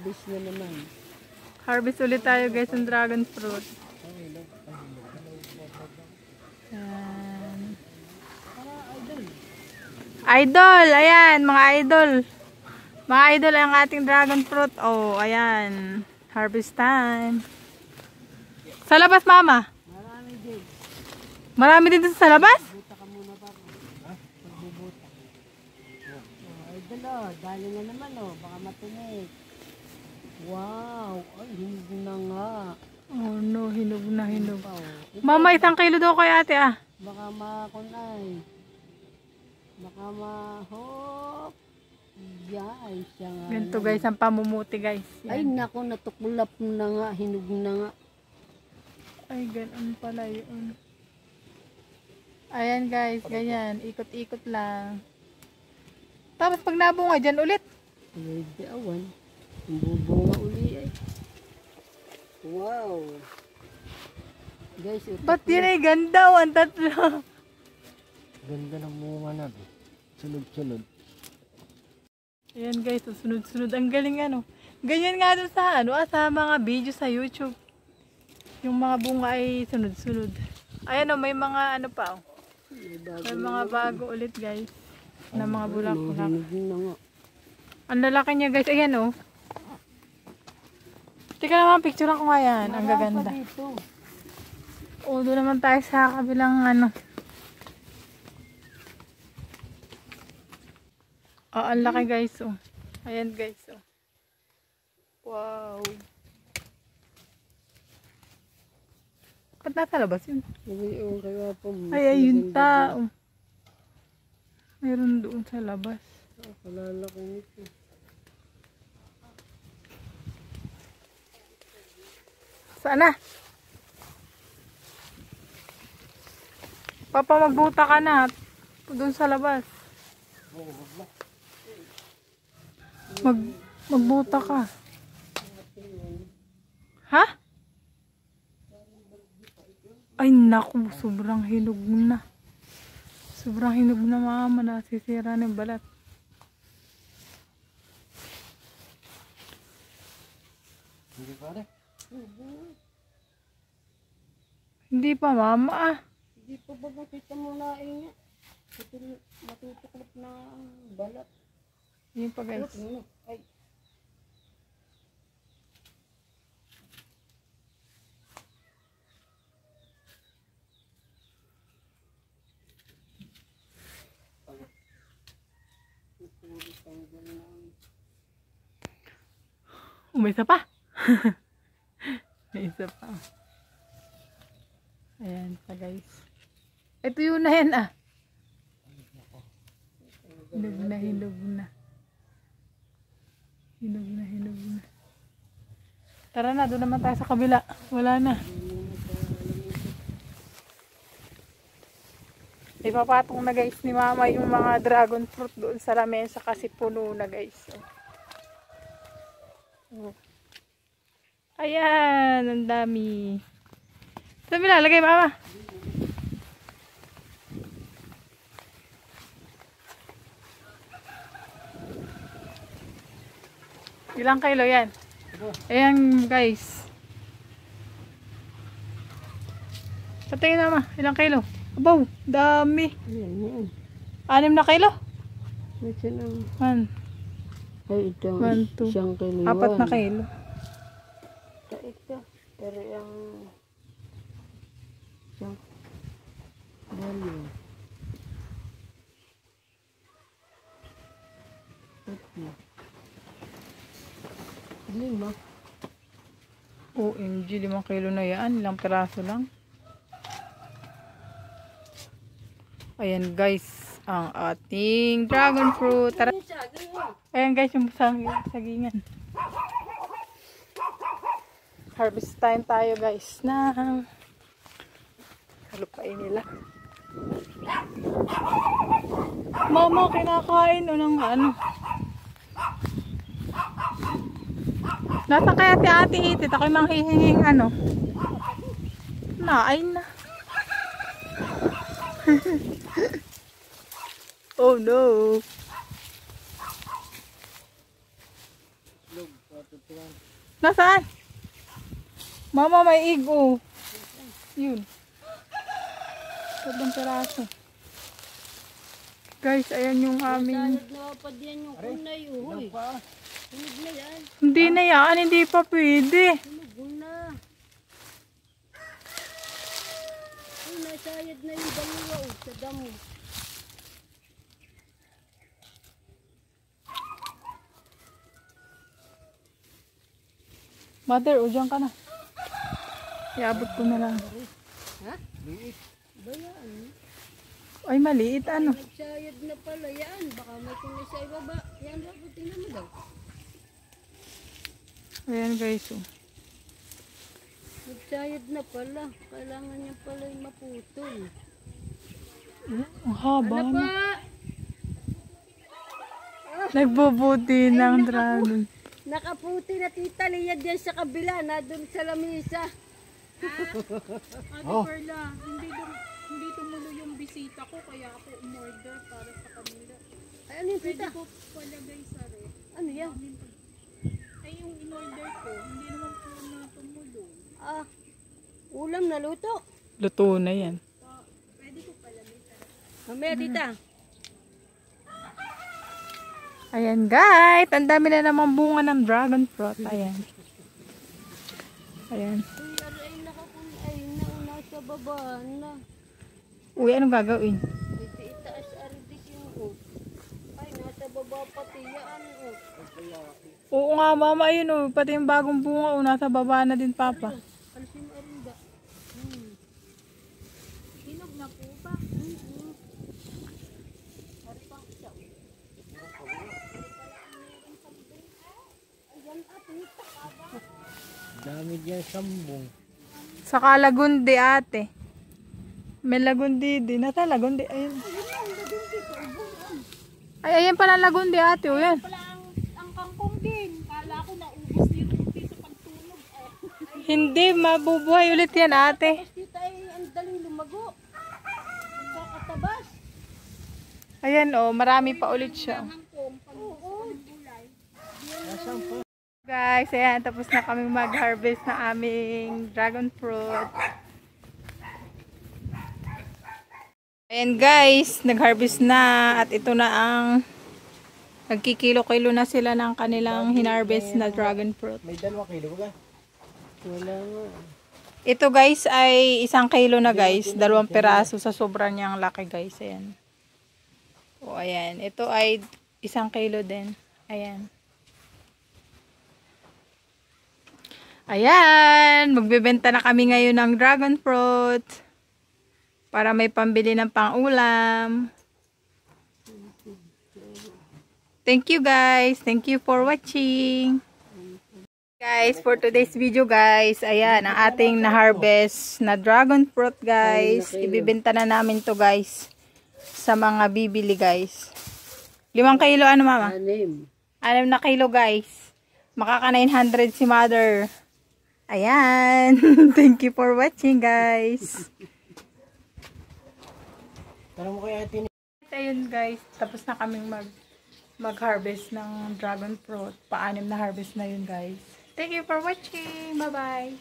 Harvest na naman. Harvest ulit tayo guys ng dragon fruit. Ayan. Idol! Ayan, mga idol. Mga idol ang ating dragon fruit. Oh, ayan. Harvest time. Sa labas, mama? Marami din. Marami din sa labas? Buta ka muna pa. Ha? Pagbubuta. Idol oh, dali na naman oh. Baka matunig. Wow! Ay, hinog na nga. Oh no, hinog na hinog. Oh. Mama, 1 kilo daw kay ate ah. Baka makunay. Baka mahop. Yan, siya nga. Ganito guys, ang pamumuti guys. Ay, Yan. naku, natuklap na nga. Hinog na nga. Ay, ganun pala yun. Ayan guys, ganyan. Ikot-ikot lang. Tapos pag nabunga, dyan ulit. Pwede awan. Bubunga uli ay. Wow. Guys, Ba't yun ay ganda? 1, 3. ganda ng bunga na. Sunod-sunod. Ayan guys, sunod-sunod. Ang galing ano. Ganyan nga doon sa ano, sa mga video sa YouTube. Yung mga bunga ay sunod-sunod. Ayan o, may mga ano pa o. May mga bago ulit guys. Na mga bulak-bulak. Hinog na nga. Ang lalaki niya guys. Ayan o. Tika naman, picture ko nga yan. Ang gaganda. O, doon naman tayo sa kabilang ano. Oh, ang laki guys oh. Ayan guys oh. Wow. Ba't nasa labas yun? Ay, ayun tao. Mayroon doon sa labas. Kalalaki nito. Saan na? Papa, magbuta ka na. Doon sa labas. Magbuta ka. Ha? Ay naku, sobrang hinog na. Sobrang hinog na mama, nasisira na yung balat. Hindi pa rin? Hindi pa mama ah. Hindi pa ba makita mo na inga? Matutuklap na ang balat. Yun pa guys. Ay. May isa pa. May isa pa. Ayan pa guys. Ito yun na yan ah. Hinog na, hinog na. Hinog na, hinog na. Tara na, doon naman tayo sa kabila. Wala na. Ipapatong na guys ni mama yung mga dragon fruit doon sa lamesa kasi puno na guys. Oh. Ayan, ang dami. Saan nilalagay mama? Ilang kilo yan? Ayan guys. Patingin naman, ilang kilo? Abaw, dami. 6 na kilo? Man. Ay, ito. 1, 2. 4 na kilo. Ito. Pero yung isang dali. Ito. 5. OMG, 5 kilo na yan. Ilang piraso lang. Ayan guys, ang ating dragon fruit. Tara. Ayan guys, yung sagingan. Harvest time tayo guys na halupain nila. Mama, kinakain o ng ano. Nasa kaya si ate itit, ako'y manghihinging ano. Naay na. Oh no. Nasaan? Mama, may igo. Yun. Sabang peraso. Guys, ayan yung aming... Sayad na pa diyan yung kunay. Uy. Hinog na yan. Hindi na yan, hindi pa pwede. Hinog na. Uy, nasayad na yung dalawa sa damo. Mother, o dyan ka na. Iabot ko na lang. Ha? Ba yan? Ay, maliit ano. Nagsayad na pala yan. Baka may kunay sa ibaba. Yan lang, tingnan mo daw. Ayan guys, oh. Nagsayad na pala. Kailangan niya pala yung maputol. Ang haba Ano na. pa? Nagbubuti ng dragon. Nakaputi na tita Lia dyan sa kabila. Na doon sa lamisa. Ate Perla, hindi tumuloy yung bisita ko kaya ako umorder para sa kanila. Ay, ano yung Pwede tita? ko palagay sa ref. Ano yan? Ay yung in-order ko, hindi naman po na tumuloy. Ah, ulam na luto. Luto na yan. Pwede ko palagay sa ref. Mamaya tita. Ayan guys, ang dami na namang bunga ng dragon fruit. Ayan. Ayan. Uy, ay ay nasa baba na. Uy, anong gagawin? Ay, itaas aridis yung ay, nasa baba pati yan Oo nga mama, ayun oh. Pati yung bagong bunga oh, nasa baba na din papa. Alisin mo arinda. Hinog na po ba? Dami dyan sambong. Saka lagundi ate. May lagundi din. Nata lagundi. Ayun. Ay, ayan pala lagundi ate. O yan. Wala ang kangkong din. Kala ko naubos ni Ruti sa pagtulog. Hindi, mabubuhay ulit yan ate. Tita ay ang daling lumago. Magkakatabas. Ayan oh, marami pa ulit siya. Kangkong, pag gusto ng gulay. Guys, ayan, tapos na kami mag-harvest na aming dragon fruit. Ayan guys, nag-harvest na at ito na ang nagkikilo-kilo na sila ng kanilang hinarvest na dragon fruit. May 2 kilo ba? Wala nga. Ito guys ay 1 kilo na guys, 2 peraso sa sobrang niyang laki guys, ayan. O ayan, ito ay 1 kilo din, ayan. Ayan, magbebenta na kami ngayon ng dragon fruit para may pambili ng pang-ulam. Thank you guys. Thank you for watching. Guys, for today's video guys, ayan, ang ating na-harvest na dragon fruit guys. Ibibenta na namin to guys sa mga bibili guys. 5 kilo ano mama? 6 na kilo guys. Makaka 900 si mother. Ayan. Thank you for watching, guys. Tara mo kaya atin. Ayun, guys. Tapos na kaming mag-harvest ng dragon fruit. Pa-anim na harvest na yun, guys. Thank you for watching. Bye-bye.